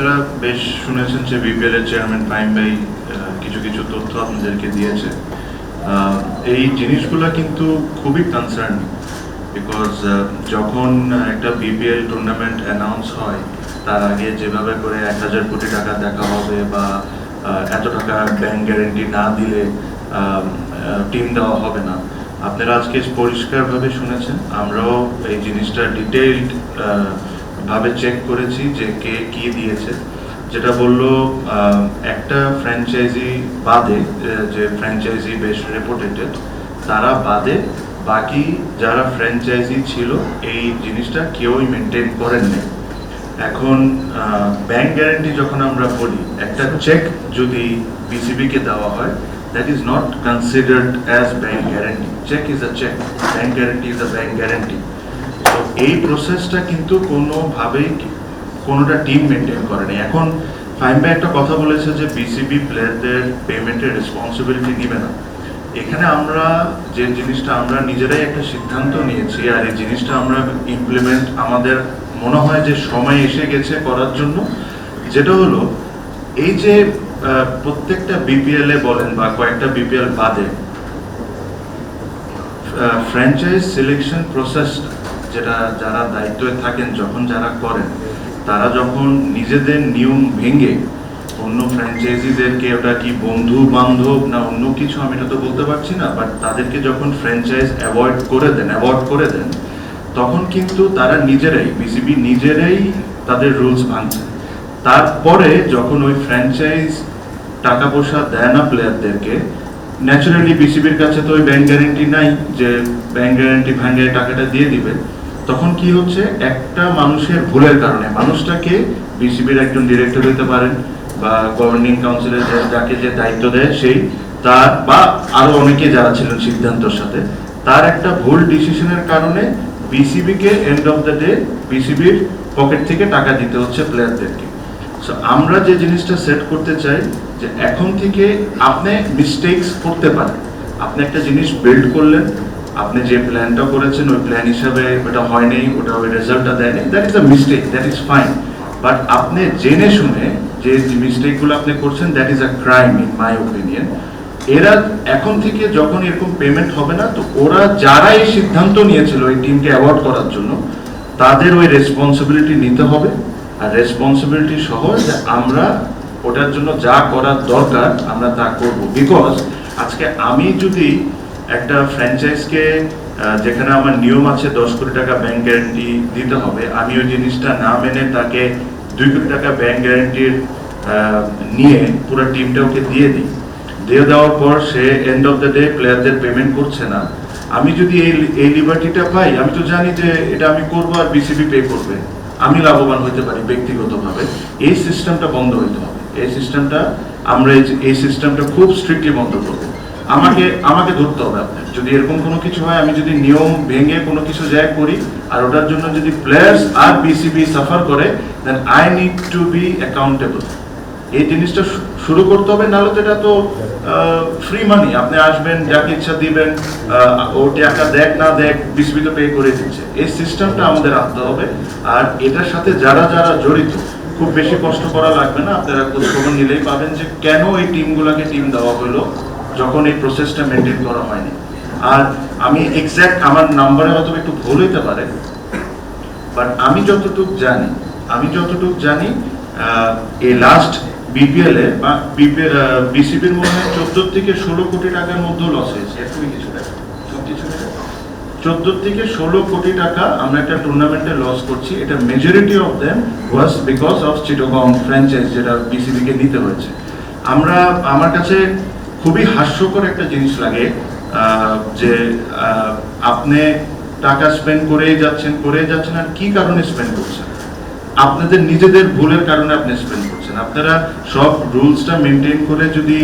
আপনারা বেশ শুনেছেন যে বিপিএল এর চেয়ারম্যান ফাহিম ভাই কিছু কিছু তথ্য আপনাদেরকে দিয়েছে। এই জিনিসগুলো কিন্তু খুবই কনসার্ন, বিকজ যখন একটা বিপিএল টুর্নামেন্ট অ্যানাউন্স হয় তার আগে যেভাবে করে 1000 কোটি টাকা দেখা হবে বা এত টাকা ব্যাংক গ্যারেন্টি না দিলে টিম দেওয়া হবে না, আপনারা আজকে পরিষ্কারভাবে শুনেছেন। আমরাও এই জিনিসটা ডিটেইলড ভাবে চেক করেছি যে কে কি দিয়েছে। যেটা বললো একটা ফ্র্যাঞ্চাইজি বাদে, যে ফ্র্যাঞ্চাইজি বেশ রেপুটেটেড তারা বাদে বাকি যারা ফ্র্যাঞ্চাইজি ছিল এই জিনিসটা কেউই মেনটেন করেননি। এখন ব্যাংক গ্যারান্টি যখন আমরা বলি, একটা চেক যদি বিসিবিকে দেওয়া হয়, that is not considered as bank guarantee. Check is a check, bank guarantee is a bank guarantee. তো এই প্রসেসটা কিন্তু কোনোভাবেই কোনোটা টিম মেনটেন করেনি। এখন ফাহিম ভাই একটা কথা বলেছে যে বিসিবি প্লেয়ারদের পেমেন্টের রেসপন্সিবিলিটি নিবে না। এখানে আমরা যে জিনিসটা আমরা নিজেরাই একটা সিদ্ধান্ত নিয়েছি, আর এই জিনিসটা আমরা ইমপ্লিমেন্ট আমাদের মনে হয় যে সময় এসে গেছে করার জন্য, যেটা হলো এই যে প্রত্যেকটা বিপিএল এ বলেন বা কয়েকটা বিপিএল বাদে ফ্র্যাঞ্চাইজ সিলেকশন প্রসেস যেটা যারা দায়িত্বে থাকেন যখন যারা করেন, তারা যখন নিজেদের নিয়ম ভেঙে অন্য ফ্র্যাঞ্চাইজিদেরকে, ওটা কি বন্ধু বান্ধব না অন্য কিছু আমি এটা তো বলতে পারছি না, বাট তাদেরকে যখন ফ্র্যাঞ্চাইজ অ্যাভয়েড করে দেন তখন কিন্তু তারা নিজেরাই, বিসিবি নিজেরাই তাদের রুলস ভাঙছে। তারপরে যখন ওই ফ্র্যাঞ্চাইজ টাকা পয়সা দেয় না প্লেয়ারদেরকে, ন্যাচারালি বিসিবির কাছে তো ওই ব্যাংক গ্যারেন্টি নাই যে ব্যাংক গ্যারেন্টি ভাঙে টাকাটা দিয়ে দিবে। তখন কি হচ্ছে, একটা মানুষের ভুলের কারণে, মানুষটাকে বিসিবির একজন ডিরেক্টর হতে পারেন বা গভর্নিং কাউন্সিলের যাকে যে দায়িত্ব দেয় সেই, তার বা আরো অনেকে যারা ছিলেন সিদ্ধান্তর সাথে, তার একটা ভুল ডিসিশনের কারণে বিসিবিকে এন্ড অফ দ্য ডে বিসিবির পকেট থেকে টাকা দিতে হচ্ছে প্লেয়ারদেরকে। সো আমরা যে জিনিসটা সেট করতে চাই যে এখন থেকে আপনি মিস্টেকস করতে পারেন, আপনি একটা জিনিস বিল্ড করলেন, আপনি যে প্ল্যানটা করেছেন ওই প্ল্যান হিসাবে ওটা হয়নি, ওটা ওই রেজাল্টটা দেয়নি, that is a mistake, that is fine. But আপনি জেনে শুনে যে মিস্টেকগুলো আপনি করছেন, that is a crime in my opinion. এরা এখন থেকে যখন এরকম পেমেন্ট হবে না, তো ওরা যারা এই সিদ্ধান্ত নিয়েছিল এই টিমকে অ্যাভয়েড করার জন্য, তাদের ওই রেসপন্সিবিলিটি নিতে হবে। আর রেসপন্সিবিলিটি সহ যে আমরা ওটার জন্য যা করার দরকার আমরা তা করব। বিকজ আজকে আমি যদি একটা ফ্র্যাঞ্চাইজকে, যেখানে আমার নিয়ম আছে 10 কোটি টাকা ব্যাংক গ্যারান্টি দিতে হবে, আমি ওই জিনিসটা না মেনে তাকে 2 কোটি টাকা ব্যাংক গ্যারান্টির নিয়ে পুরো টিমটা ওকে দিয়ে দেওয়ার পর সে এন্ড অফ দ্য ডে প্লেয়ারদের পেমেন্ট করছে না, আমি যদি এই লিবার্টিটা পাই, আমি তো জানি যে এটা আমি করবো আর বিসিবি পে করবে, আমি লাভবান হতে পারি ব্যক্তিগতভাবে। এই সিস্টেমটা বন্ধ হইতে হবে। এই সিস্টেমটা আমরা এই সিস্টেমটা খুব স্ট্রিক্টলি বন্ধ করবো। আমাকে ধরতে হবে। আপনার যদি এরকম কোনো কিছু হয়, আমি যদি নিয়ম ভেঙে কোনো কিছু জায়গায় করি আর ওটার জন্য যদি প্লেয়ার্স আর বিসিবি সাফার করে, then I need to be accountable. এই জিনিসটা শুরু করতে হবে, নাহলে তো এটা তো ফ্রি মানি, আপনি আসবেন যাকে ইচ্ছা দিবেন, ও টাকা দেখ না দেখ বিসিবি তো পে করে দিচ্ছে। এই সিস্টেমটা আমাদের আনতে হবে। আর এটার সাথে যারা যারা জড়িত, খুব বেশি কষ্ট করা লাগবে না, আপনারা খবর নিলেই পাবেন যে কেন এই টিমগুলোকে টিম দেওয়া হলো যখন এই প্রসেসটা মেনটেন করা হয়নি। আর আমি এক্স্যাক্ট আমার নাম্বারে হয়তো একটু ভুল হইতে পারে, বাট আমি যতটুকু জানি এই লাস্ট বিপিএল এ বা বিসিবির মনে হয় 14 থেকে 16 কোটি টাকার মধ্যে লস হয়েছে। এরকমই কিছু টাকা, 14 থেকে 16 কোটি টাকা আমরা একটা টুর্নামেন্টে লস করছি। এটা majority of them was because of Chittagong franchise, যেটা বিসিবিকে নিতে হয়েছে। আমার কাছে খুবই হাস্যকর একটা জিনিস লাগে যে আপনি টাকা স্পেন্ড করেই যাচ্ছেন আর কি কারণে স্পেন্ড করছেন? আপনাদের নিজেদের ভুলের কারণে আপনি স্পেন্ড করছেন। আপনারা সব রুলসটা মেনটেন করে যদি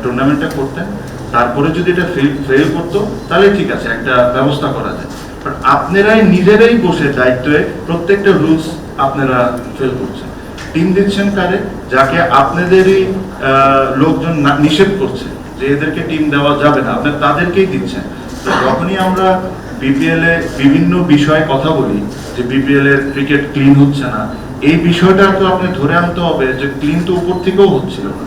টুর্নামেন্টটা করতেন, তারপরে যদি এটা ফেল করতো, তাহলে ঠিক আছে, একটা ব্যবস্থা করা যায়। বাট আপনারাই নিজেরাই বসে দায়িত্বে প্রত্যেকটা রুলস আপনারা ফেল করছেন। টিম দিচ্ছেন কারে? যাকে আপনাদেরই লোকজন নিষেধ করছে যে এদেরকে টিম দেওয়া যাবে না, আপনার তাদেরকেই দিচ্ছেন। তো যখনই আমরা বিপিএল এ বিভিন্ন বিষয়ে কথা বলি যে বিপিএল এর ক্রিকেট ক্লিন হচ্ছে না, এই বিষয়টা তো আপনি ধরে আনতে হবে যে ক্লিন তো উপর থেকেও হচ্ছিল না,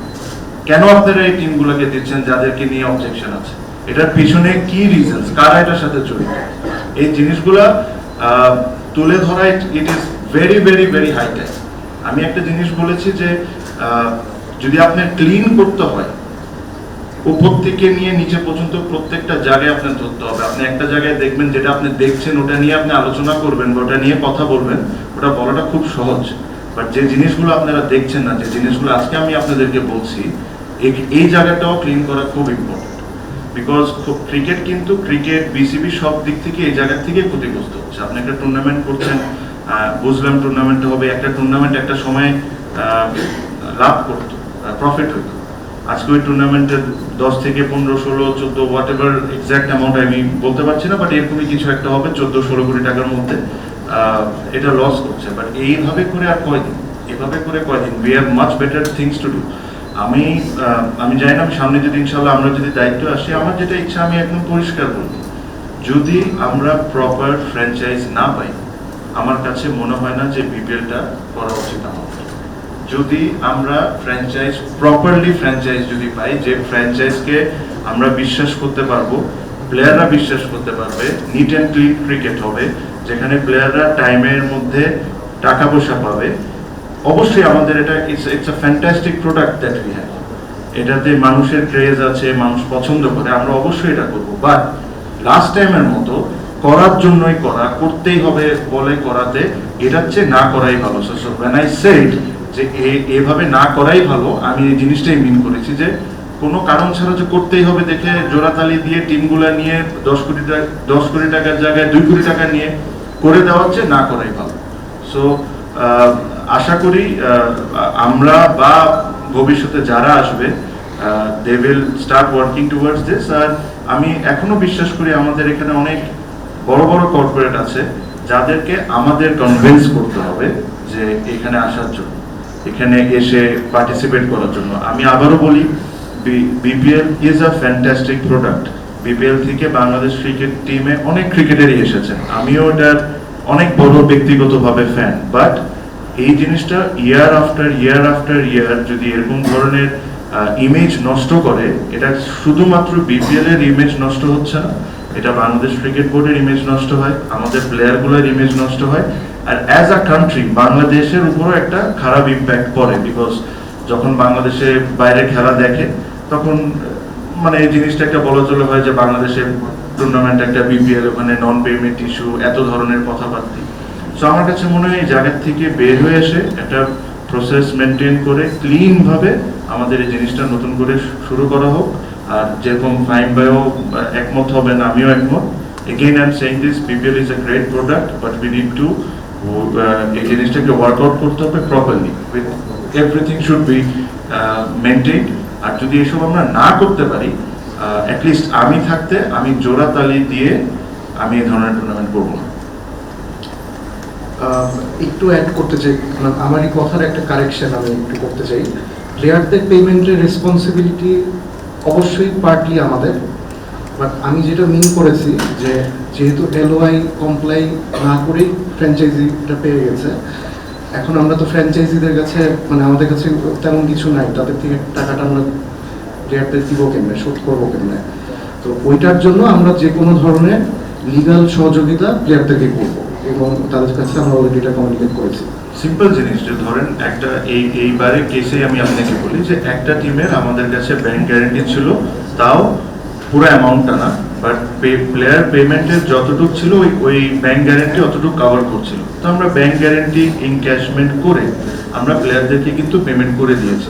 কেন আপনারা এই টিমগুলোকে দিচ্ছেন যাদেরকে নিয়ে অবজেকশন আছে, এটার পিছনে কি রিজনস, কারা এটার সাথে জড়িত, এই জিনিসগুলা তুলে ধরা it is very very very high time. আমি একটা জিনিস বলেছি যে যদি আপনি ক্লিন করতে হয় উপর থেকে নিয়ে নিচে পর্যন্ত প্রত্যেকটা জায়গায় আপনার ধরতে হবে। আপনি একটা জায়গায় দেখবেন যেটা আপনি দেখছেন ওটা নিয়ে আপনি আলোচনা করবেন বা ওটা নিয়ে কথা বলবেন, ওটা বলাটা খুব সহজ। বাট যে জিনিসগুলো আপনারা দেখছেন না, যে জিনিসগুলো আজকে আমি আপনাদেরকে বলছি, এই জায়গাটাও ক্লিন করা খুব ইম্পর্টেন্ট। বিকজ ক্রিকেট কিন্তু ক্রিকেট বিসিবি সব দিক থেকে এই জায়গা থেকে ক্ষতিগ্রস্ত হচ্ছে। আপনি একটা টুর্নামেন্ট করছেন, বুঝলাম টুর্নামেন্টটা হবে, একটা টুর্নামেন্ট একটা সময় লাভ করতো, প্রফিট হইতো। আজকে ওই টুর্নামেন্টের 10 থেকে 15, 16, 14 হোয়াট এভার এক্সাক্ট অ্যামাউন্ট আমি বলতে পারছি না, বাট এরকমই কিছু একটা হবে 14-16 কোটি টাকার মধ্যে এটা লস করছে। বাট এইভাবে করে আর কয়দিন, এভাবে করে কয়দিন, we have much better things to do. আমি জানি না, সামনে যদি ইনশাল্লাহ আমরা যদি দায়িত্ব আসি, আমার যেটা ইচ্ছা আমি একদম পরিষ্কার বলবো, যদি আমরা প্রপার ফ্র্যাঞ্চাইজ না পাই, আমার কাছে মনে হয় না যে বিপিএলটা করা উচিত আমাদের। যদি আমরা প্রপারলি ফ্র্যাঞ্চাইজ যদি পাই, যে ফ্র্যাঞ্চাইজকে আমরা বিশ্বাস করতে পারবো, প্লেয়াররা বিশ্বাস করতে পারবে, নিট অ্যান্ড ক্লিন ক্রিকেট হবে, যেখানে প্লেয়াররা টাইমের মধ্যে টাকা পয়সা পাবে, অবশ্যই আমাদের এটা it's a fantastic product that we have. এটাতে মানুষের ক্রেজ আছে, মানুষ পছন্দ করে, আমরা অবশ্যই এটা করবো। বাট লাস্ট টাইমের মতো করার জন্যই করা, করতেই হবে বলে করাতে, এটার চেয়ে না করাই ভালো। সো when I said যে এভাবে না করাই ভালো, আমি এই জিনিসটাই মিন করেছি যে কোনো কারণ ছাড়া যে করতেই হবে দেখে জোড়াতালি দিয়ে টিমগুলা নিয়ে 10 কোটি টাকার জায়গায় 2 কোটি টাকা নিয়ে করে দেওয়ার চেয়ে না করাই ভালো। সো আশা করি আমরা বা ভবিষ্যতে যারা আসবে they will start working towards this. আর আমি এখনো বিশ্বাস করি আমাদের এখানে অনেক বড় বড় কর্পোরেট আছে যাদেরকে আমাদের কনভিন্স করতে হবে যে এখানে আসার জন্য, এখানে এসে পার্টিসিপেট করার জন্য। আমি আবারও বলি, BPL is a fantastic product. BPL থেকে বাংলাদেশ ক্রিকেট টিমে অনেক ক্রিকেটারই এসেছেন, আমিও এটার অনেক বড় ব্যক্তিগতভাবে ফ্যান। বাট এই জিনিসটা ইয়ার আফটার ইয়ার যদি এরকম ধরনের ইমেজ নষ্ট করে, এটা শুধুমাত্র বিপিএল এর ইমেজ নষ্ট হচ্ছে না, এটা বাংলাদেশ ক্রিকেট বোর্ডের ইমেজ নষ্ট হয়, আমাদের প্লেয়ারগুলোর ইমেজ নষ্ট হয়, আর অ্যাজ আ কান্ট্রি বাংলাদেশের উপরও একটা খারাপ ইম্প্যাক্ট পড়ে। বিকজ যখন বাংলাদেশে বাইরে খেলা দেখে তখন মানে এই জিনিসটা একটা বলা চলে হয় যে বাংলাদেশের টুর্নামেন্ট একটা বিপিএল, ওখানে নন পেমেন্ট ইস্যু, এত ধরনের কথাবার্তা। সো আমার কাছে মনে হয় এই জায়গার থেকে বের হয়ে এসে একটা প্রসেস মেনটেন করে ক্লিন ভাবে আমাদের এই জিনিসটা নতুন করে শুরু করা হোক। আর যেরকম ফাইম ভাইও একমত হবেন, আমিও একমত। Again I am saying this, BPL is a great product, but we need to এই জিনিসটাকে ওয়ার্কআউট করতে হবে properly, with everything should be maintained. আর যদি এসব আমরা না করতে পারি, অ্যাটলিস্ট আমি থাকতে আমি জোড়া তালি দিয়ে আমি এই ধরনের টুর্নামেন্ট করবো না। একটু অ্যাড করতে চাই, আমার এই কথার একটা কারেকশন আমি একটু করতে চাই। প্লেয়ারদের পেমেন্টের রেসপন্সিবিলিটি অবশ্যই পার্টলি আমাদের, বাট আমি যেটা মিন করেছি যে যেহেতু এলওআই কমপ্লাই না করেই ফ্র্যাঞ্চাইজিটা পেয়ে গেছে, এখন আমরা তো ফ্র্যাঞ্চাইজিদের কাছে মানে আমাদের কাছে তেমন কিছু নাই, তাদের থেকে টাকাটা আমরা প্লেয়ারদের দিব কেমনে, শোধ করবো কেমনে। তো ওইটার জন্য আমরা যে কোনো ধরনের লিগাল সহযোগিতা প্লেয়ারদেরকে করবো এবং তাদের কাছে আমরা অলরেডি এটা কমিউনিকেট করেছি। সিম্পল জিনিস, যে ধরেন একটা এইবারে কেসে আমি আপনাকে বলি যে একটা টিমের আমাদের কাছে ব্যাংক গ্যারেন্টি ছিল, তাও পুরো অ্যামাউন্টটা না, বাট প্লেয়ার পেমেন্টের যতটুকু ছিল ওই ব্যাংক গ্যারেন্টি অতটুকু কভার করছিল। তো আমরা ব্যাংক গ্যারেন্টি ইনক্যাশমেন্ট করে আমরা প্লেয়ারদেরকে কিন্তু পেমেন্ট করে দিয়েছি।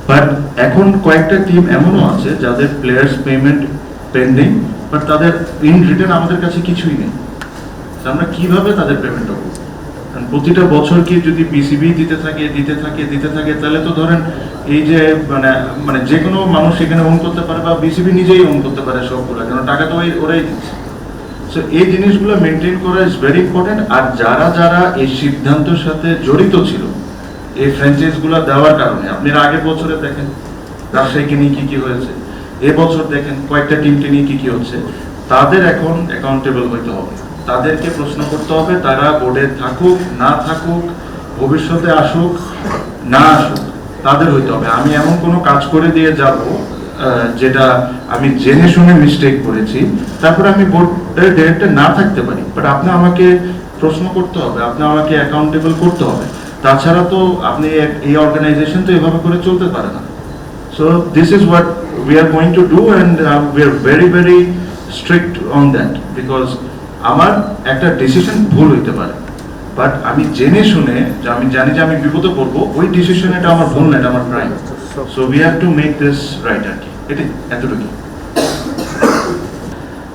বাট এখন কয়েকটা টিম এমনও আছে যাদের প্লেয়ার্স পেমেন্ট পেন্ডিং, বাট তাদের ইন রিটার্ন আমাদের কাছে কিছুই নেই। আমরা কিভাবে তাদের পেমেন্টটা করবো? প্রতিটা বছর কি যদি বিসিবি দিতে থাকে তাহলে তো ধরেন এই যে মানে যে কোনো মানুষ এখানে ওন করতে পারে বা বিসিবি নিজেই ওন করতে পারে সবগুলো, কারণ টাকা তো ওরাই দিচ্ছে। সো এই জিনিসগুলো মেনটেন করা ইজ ভেরি ইম্পর্টেন্ট। আর যারা এই সিদ্ধান্তের সাথে জড়িত ছিল এই ফ্র্যাঞ্চাইজগুলো দেওয়ার কারণে, আপনারা আগের বছরে দেখেন রাজশাহীকে নিয়ে কি হয়েছে, এবছর দেখেন কয়েকটা টিমকে নিয়ে কি হচ্ছে, তাদের এখন অ্যাকাউন্টেবল হইতে হবে, তাদেরকে প্রশ্ন করতে হবে। তারা বোর্ডে থাকুক না থাকুক, ভবিষ্যতে আসুক না আসুক তাদের হইতে হবে। আমি এমন কোনো কাজ করে দিয়ে যাব যেটা আমি জেনে শুনে মিস্টেক করেছি, তারপরে আমি বোর্ডের ডিরেক্টর না থাকতে পারি, বাট আপনি আমাকে প্রশ্ন করতে হবে, আপনি আমাকে অ্যাকাউন্টেবল করতে হবে। তাছাড়া তো আপনি এই অর্গানাইজেশন তো এভাবে করে চলতে পারে না। So this is what we are going to do and we are very very strict on that, because আমার একটা ডিসিশন ভুল হইতে পারে, বাট আমি জেনে শুনে যে আমি জানি যে আমি বিপদে পড়বো, ওই ডিসিশন এটা আমার ভুল না, এটা আমার crime. So we have to make this right আর কি, এটাই এতটুকু।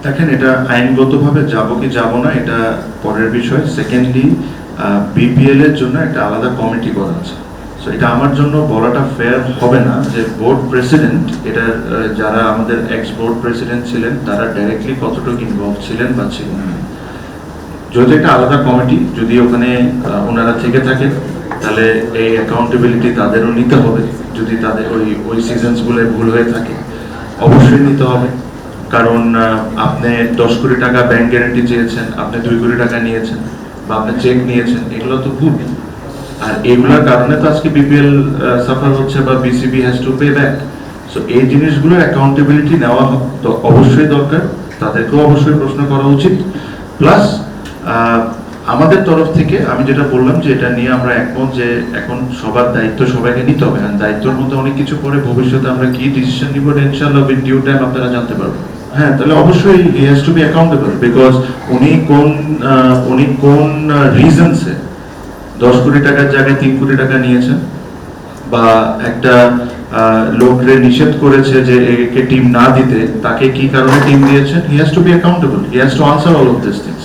দেখেন, এটা আইনগতভাবে যাব কি যাব না এটা পরের বিষয়। সেকেন্ডলি, বিপিএল এর জন্য একটা আলাদা কমিটি করা আছে। সো এটা আমার জন্য বলাটা ফেয়ার হবে না যে বোর্ড প্রেসিডেন্ট, এটা যারা আমাদের এক্স বোর্ড প্রেসিডেন্ট ছিলেন তারা ডাইরেক্টলি কতটুকু ইনভলভ ছিলেন বা ছিলেন না। যেহেতু একটা আলাদা কমিটি, যদি ওখানে ওনারা থেকে থাকেন তাহলে এই অ্যাকাউন্টেবিলিটি তাদেরও নিতে হবে। যদি তাদের ওই সিজনসগুলো ভুল হয়ে থাকে অবশ্যই নিতে হবে, কারণ আপনি 10 কোটি টাকা ব্যাংক গ্যারান্টি চেয়েছেন, আপনি 2 কোটি টাকা নিয়েছেন বা আপনি চেক নিয়েছেন, এগুলো তো ভুল। আর এগুলোর কারণে তো আজকে বিপিএল সাফার হচ্ছে বা BCB has to pay back. So এই জিনিসগুলোর অ্যাকাউন্টেবিলিটি নেওয়া তো অবশ্যই দরকার, তাদেরকেও অবশ্যই প্রশ্ন করা উচিত। প্লাস আমাদের তরফ থেকে আমি যেটা বললাম যে এটা নিয়ে আমরা একমত যে এখন সবার দায়িত্ব সবাইকে নিতে হবে, কারণ দায়িত্বের মধ্যে অনেক কিছু পরে ভবিষ্যতে আমরা কি ডিসিশন নিব ইনশাআল্লাহ উইথ ডিউ টাইম আপনারা জানতে পারবেন। হ্যাঁ, তাহলে অবশ্যই হি has to be accountable, because উনি কোন রিজনসে 10 কোটি টাকার জায়গায় 3 কোটি টাকা নিয়েছেন, বা একটা লোকরে নিষেধ করেছে যে একে টিম না দিতে, তাকে কি কারণে টিম দিয়েছেন, হি has to be accountable, he has two answer all of this things.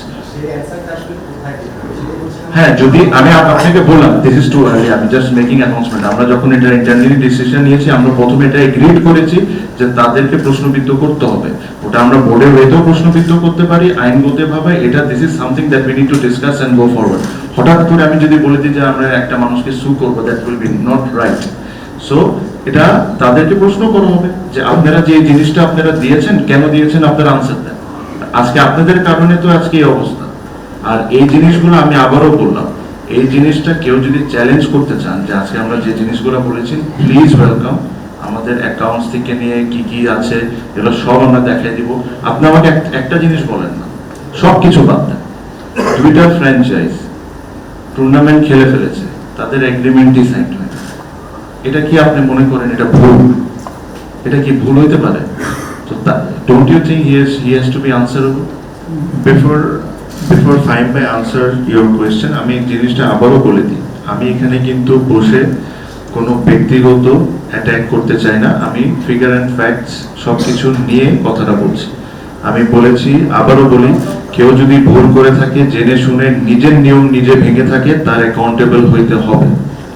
হ্যাঁ, যদি আমি আপনাকে বললাম দিস ইজ টু আর্লি, আমি জাস্ট মেকিং অ্যানাউন্সমেন্ট। আমরা যখন এটা ইন্টারনালি ডিসিশন নিয়েছি, আমরা প্রথমে এটা এগ্রিড করেছি যে তাদেরকে প্রশ্নবিদ্ধ করতে হবে। ওটা আমরা বোর্ডের ওয়েতেও প্রশ্নবিদ্ধ করতে পারি, আইনগতভাবে এটা this is something that we need to discuss and go forward. হঠাৎ করে আমি যদি বলে দিই যে আমরা একটা মানুষকে সু করবো, that will be not right. So এটা তাদেরকে প্রশ্ন করা হবে যে আপনারা যে জিনিসটা আপনারা দিয়েছেন, কেন দিয়েছেন, আপনারা আনসার দেন। আজকে আপনাদের কারণে তো আজকে এই অবস্থা। আর এই জিনিসগুলো আমি আবারও বললাম, এই জিনিসটা কেউ যদি চ্যালেঞ্জ করতে চান যে আজকে আমরা যে জিনিসগুলো বলেছি, প্লিজ ওয়েলকাম। আমাদের অ্যাকাউন্টস থেকে নিয়ে কি কি আছে এগুলো সব আমরা দেখাই দিব। আপনি আমাকে একটা জিনিস বলেন না, সব কিছু বাদ দেন। 2টা ফ্র্যাঞ্চাইজ টুর্নামেন্ট খেলে ফেলেছে, তাদের এগ্রিমেন্টই সাইন হয়, এটা কি আপনি মনে করেন এটা ভুল? এটা কি ভুল হইতে পারে? তো don't you think he has to be answerable? Before Fahim bhai answer your question, আমি এই জিনিসটা আবারও বলে দিই, আমি এখানে কিন্তু বসে কোনো ব্যক্তিগত অ্যাটাক করতে চাই না। আমি ফিগার অ্যান্ড ফ্যাক্টস সব কিছু নিয়ে কথাটা বলছি। আমি বলেছি, আবারও বলি, কেউ যদি ভুল করে থাকে, জেনে শুনে নিজের নিয়ম নিজে ভেঙে থাকে, তার অ্যাকাউন্টেবল হইতে হবে।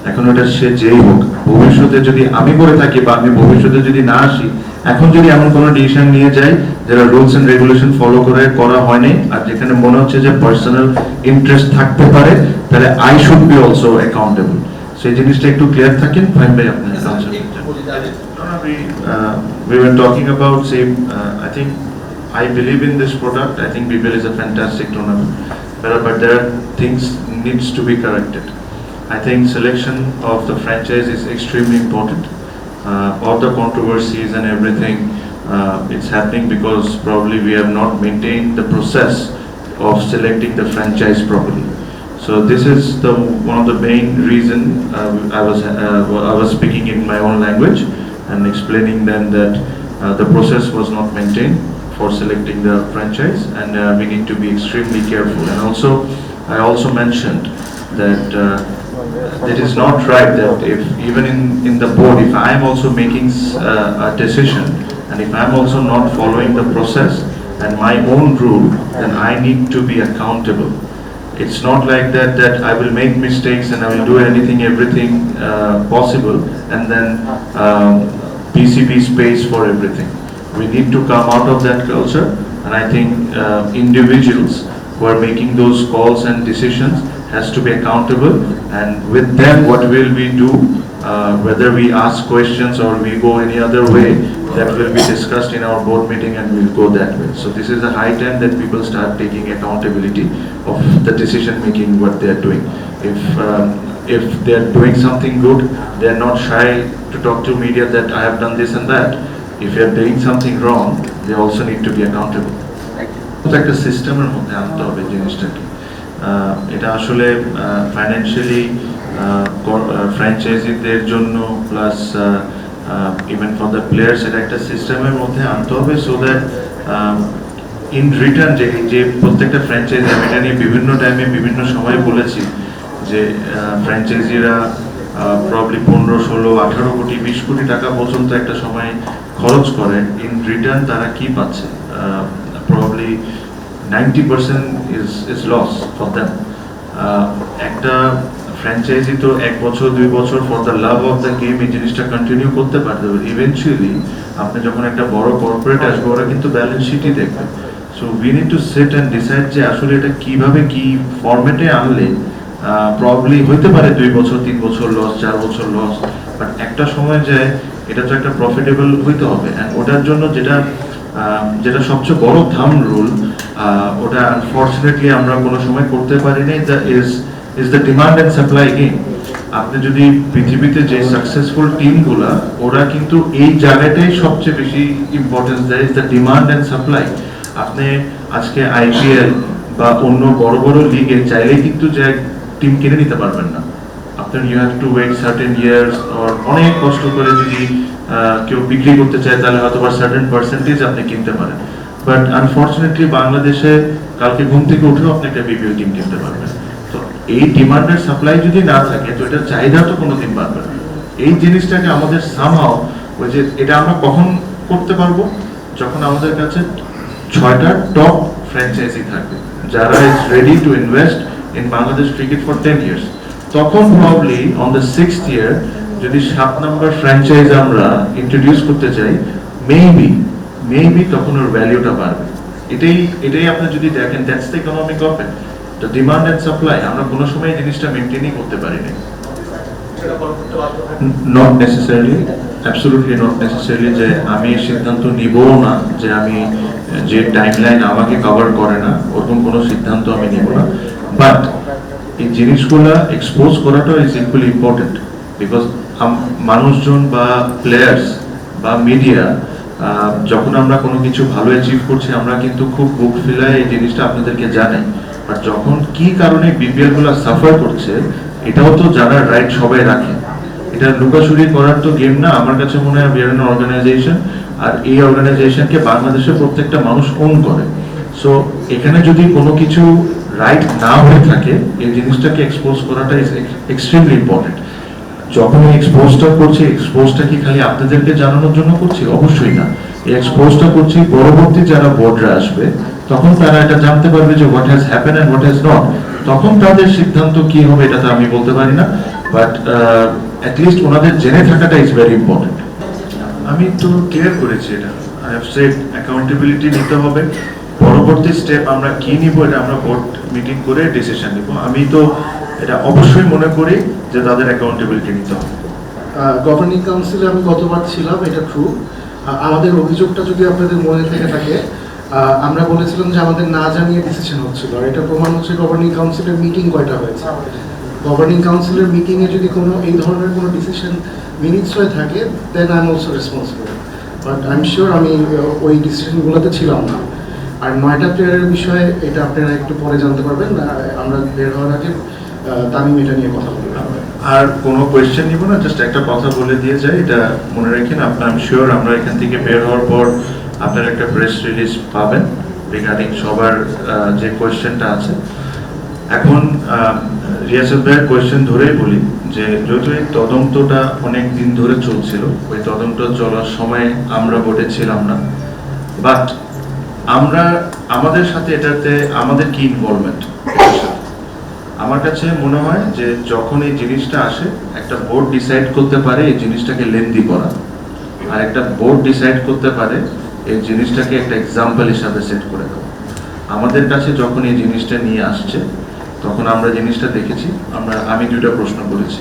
এখন ওটা সে যেই হোক, ভবিষ্যতে যদি আমি করে থাকি বা আমি ভবিষ্যতে যদি না আসি, এখন যদি এমন কোনো ডিসিশন নিয়ে যাই যারা রুলস এন্ড রেগুলেশন ফলো করে করা হয়নি, আর যেখানে মনে হচ্ছে যে পার্সোনাল ইন্টারেস্ট থাকতে পারে, তাহলে I should be also accountable. সেই জিনিসটা একটু ক্লিয়ার থাকেন। ফাইন ভাই, আপনি we were talking about same I think I believe in this product. I think BPL is a fantastic tournament, but there are things needs to be corrected. I think selection of the franchise is extremely important. All the controversies and everything, it's happening because probably we have not maintained the process of selecting the franchise properly. So this is one of the main reason I was speaking in my own language and explaining then that the process was not maintained for selecting the franchise, and we need to be extremely careful. And also, I also mentioned that it is not right that if even in the board, if I am also making a decision and if I am also not following the process and my own rule, then I need to be accountable. It's not like that I will make mistakes and I will do everything possible, and then PCB pays for everything. We need to come out of that culture, and I think individuals who are making those calls and decisions has to be accountable, and with them what will we do, whether we ask questions or we go any other way, that will be discussed in our board meeting and we'll go that way. So this is a high time that people start taking accountability of the decision making what they are doing. If if they are doing something good, they are not shy to talk to media that I have done this and that. If you are doing something wrong, they also need to be accountable. তো একটা সিস্টেমের মধ্যে আনতে হবে জিনিসটাকে। এটা আসলে financially ফ্র্যাঞ্চাইজিদের জন্য plus even for the players এটা একটা সিস্টেমের মধ্যে আনতে হবে, সো দ্যাট ইন রিটার্ন যে প্রত্যেকটা ফ্র্যাঞ্চাইজি, আমি এটা নিয়ে বিভিন্ন টাইমে বিভিন্ন সময় বলেছি যে ফ্র্যাঞ্চাইজিরা প্রবলি 15, 16, 18 কোটি 20 কোটি টাকা পর্যন্ত একটা সময় খরচ করে, ইন রিটার্ন তারা কি পাচ্ছে? Probably 90% is loss for them. একটা ফ্র্যাঞ্চাইজি তো 1 বছর 2 বছর for the love of the game এই জিনিসটা কন্টিনিউ করতে পারতে হবে। ইভেনচুয়ালি আপনি যখন একটা বড় কর্পোরেট আসবে, ওরা কিন্তু ব্যালেন্স শিটই দেখবে। So we need two set and decide যে আসলে এটা কিভাবে কি ফরম্যাটে আনলে প্রবলি হইতে পারে 2 বছর 3 বছর লস, 4 বছর লস, বাট একটা সময় যায় এটা তো একটা প্রফিটেবল হইতে হবে। অ্যান্ড ওটার জন্য যেটা সবচেয়ে বড় থাম রুল, ওটা আনফর্চুনেটলি আমরা কোনো সময় করতে পারি নাই, is the demand and supply game. আপনি যদি পৃথিবীতে যে সাকসেসফুল টিমগুলা, ওরা কিন্তু এই জায়গাটাই সবচেয়ে বেশি ইম্পর্টেন্স দেয়, is the demand and supply. আপনি আজকে আইপিএল বা অন্য বড় বড় লিগে চাইলেই কিন্তু যে টিম কিনে নিতে পারবেন না। আপনার you have to wait certain years, আর অনেক কষ্ট করে যদি কেউ বিক্রি করতে চায় তাহলে হয়তো বা সার্টেন পার্সেন্টেজ আপনি কিনতে পারেন। বাট আনফর্চুনেটলি বাংলাদেশে কালকে ঘুম থেকে উঠেও আপনি একটা বিপিএল টিম কিনতে পারবেন। তো এই ডিমান্ডের সাপ্লাই যদি না থাকে, তো এটার চাহিদা তো কোনোদিন বাড়বে না। এই জিনিসটাকে আমাদের সামহাও ওই যে এটা আমরা কখন করতে পারবো, যখন আমাদের কাছে 6টা টপ ফ্র্যাঞ্চাইজি থাকবে যারা is ready to invest in Bangladesh cricket for 10 years। তখন probably on the 6th year যদি 7 নম্বর ফ্র্যাঞ্চাইজ আমরা ইন্ট্রোডিউস করতে চাই, মেবি তখন ওর ভ্যালুটা বাড়বে। এটাই আপনি যদি দেখেন, that's the economic of it, the demand and supply. আমরা কোনো সময় এই জিনিসটা মেনটেনই করতে পারি না। Not necessarily, absolutely not necessarily যে আমি সিদ্ধান্ত নিবও না, যে আমি যে টাইমলাইন আমাকে কভার করে না ওরকম কোনো সিদ্ধান্ত আমি নিব না। বাট এই জিনিসগুলো এক্সপোজ করাটা ইজ ইকুয়ালি ইম্পর্টেন্ট, বিকজ মানুষজন বা প্লেয়ার্স বা মিডিয়া যখন আমরা কোনো কিছু ভালো অ্যাচিভ করছি, আমরা কিন্তু খুব বুক ফিলায় এই জিনিসটা আপনাদেরকে জানাই। আর যখন কি কারণে বিপিএল গুলো সাফার করছে, এটাও তো জানার রাইট সবাই রাখে। এটা লুকাচুরি করার তো গেম না। আমার কাছে মনে হয় বিআর অর্গানাইজেশন, আর এই অর্গানাইজেশনকে বাংলাদেশের প্রত্যেকটা মানুষ ওন করে। সো এখানে যদি কোনো কিছু রাইট না হয়ে থাকে, এই জিনিসটাকে এক্সপোজ করাটা ইজ এক্সট্রিমলি ইম্পর্টেন্ট। যখন এই এক্সপোজটা করছি, এক্সপোজটা কি খালি আপনাদেরকে জানানোর জন্য করছি? অবশ্যই না। এই এক্সপোজটা করছি পরবর্তী যারা বোর্ডরা আসবে, তখন তারা এটা জানতে পারবে যে what has happen and what has not. তখন তাদের সিদ্ধান্ত কি হবে এটা তো আমি বলতে পারি না, বাট অ্যাটলিস্ট ওনাদের জেনে থাকাটা ইজ ভেরি ইম্পর্টেন্ট। আমি তো ক্লিয়ার করেছি এটা, আই হ্যাভ সেড অ্যাকাউন্টেবিলিটি নিতে হবে। পরবর্তী স্টেপ আমরা কি নিব এটা আমরা বোর্ড মিটিং করে ডিসিশন নিব। আমি তো এটা অবশ্যই মনে করি যে তাদের অ্যাকাউন্টেবিলিটি নিতে হবে। গভর্নিং কাউন্সিলে আমি গতবার ছিলাম, এটা ট্রু। আমাদের অভিযোগটা যদি আপনাদের মনে থেকে থাকে, আমরা বলেছিলাম যে আমাদের না জানিয়ে ডিসিশন হচ্ছিল। আর এটা প্রমাণ হচ্ছে গভর্নিং কাউন্সিলের মিটিং কয়টা হয়েছে। গভর্নিং কাউন্সিলের মিটিংয়ে যদি কোনো এই ধরনের কোনো ডিসিশন মিনিটস হয়ে থাকে, then I am also responsible. But I am sure আমি ওই ডিসিশনগুলোতে ছিলাম না। আর 9টা প্লেয়ারের বিষয়ে এটা আপনারা একটু পরে জানতে পারবেন। আমরা বের হওয়ার আগে তামিম এটা নিয়ে কথা বলবো। আর কোনো কোয়েশ্চেন নিব না, জাস্ট একটা কথা বলে দিয়ে যাই, এটা মনে রাখেন। আপনার আমি শিওর আমরা এখান থেকে বের হওয়ার পর আপনারা একটা প্রেস রিলিজ পাবেন রিগার্ডিং সবার যে কোয়েশ্চেনটা আছে। এখন রিয়াসত ভাইয়ের কোয়েশ্চেন ধরেই বলি যে যেহেতু এই তদন্তটা অনেক দিন ধরে চলছিল, ওই তদন্ত চলার সময় আমরা বোর্ডে ছিলাম না, বাট আমাদের সাথে এটাতে আমাদের কি ইনভলভমেন্ট, আমার কাছে মনে হয় যে যখন এই জিনিসটা আসে, একটা বোর্ড ডিসাইড করতে পারে এই জিনিসটাকে লেন্দি করা, আর একটা বোর্ড ডিসাইড করতে পারে এই জিনিসটাকে একটা এক্সাম্পল হিসাবে সেট করে দেওয়া। আমাদের কাছে যখন এই জিনিসটা নিয়ে আসছে, তখন আমরা জিনিসটা দেখেছি। আমি 2টা প্রশ্ন করেছি,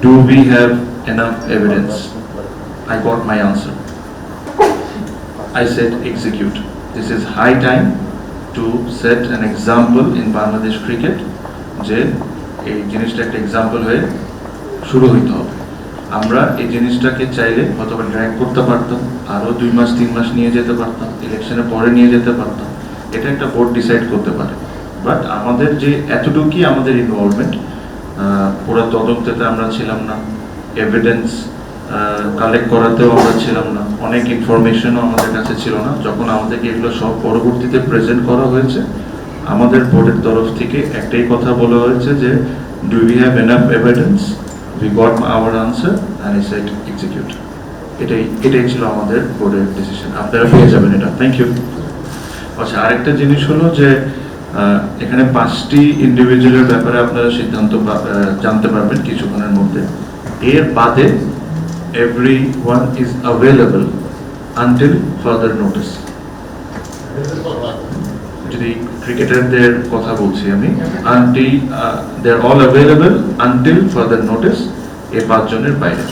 do we have enough evidence? I got my answer. I said execute. This is high time to set an example in Bangladesh cricket যে এই জিনিসটা একটা এক্সাম্পল হয়ে শুরু হইতে হবে। আমরা এই জিনিসটাকে চাইলে অথবা ড্র্যাগ করতে পারতাম, আরও 2 মাস 3 মাস নিয়ে যেতে পারতাম, ইলেকশনের পরে নিয়ে যেতে পারতাম, এটা একটা বোর্ড ডিসাইড করতে পারে। বাট আমাদের যে এতটুকুই আমাদের ইনভলভমেন্ট, পুরো তদন্তেতে আমরা ছিলাম না, এভিডেন্স কালেক্ট করাতেও আমরা ছিলাম না, অনেক ইনফরমেশনও আমাদের কাছে ছিল না। যখন আমাদেরকে এগুলো সব পরবর্তীতে প্রেজেন্ট করা হয়েছে, আমাদের বোর্ডের তরফ থেকে একটাই কথা বলা হয়েছে যে do we have enough evidence, we got our answer and I said execute. এটাই ছিল আমাদের বোর্ডের ডিসিশন। আপনারা পেয়ে যাবেন এটা। Thank you. আচ্ছা, আরেকটা জিনিস হলো যে এখানে 5টি ইন্ডিভিজুয়ালের ব্যাপারে আপনারা সিদ্ধান্ত জানতে পারবেন কিছুক্ষণের মধ্যে। এর বাদে everyone is available until further notice. যদি ক্রিকেটারদের কথা বলছি আমি, they are all available until further notice, এই 5 জনের বাইরে।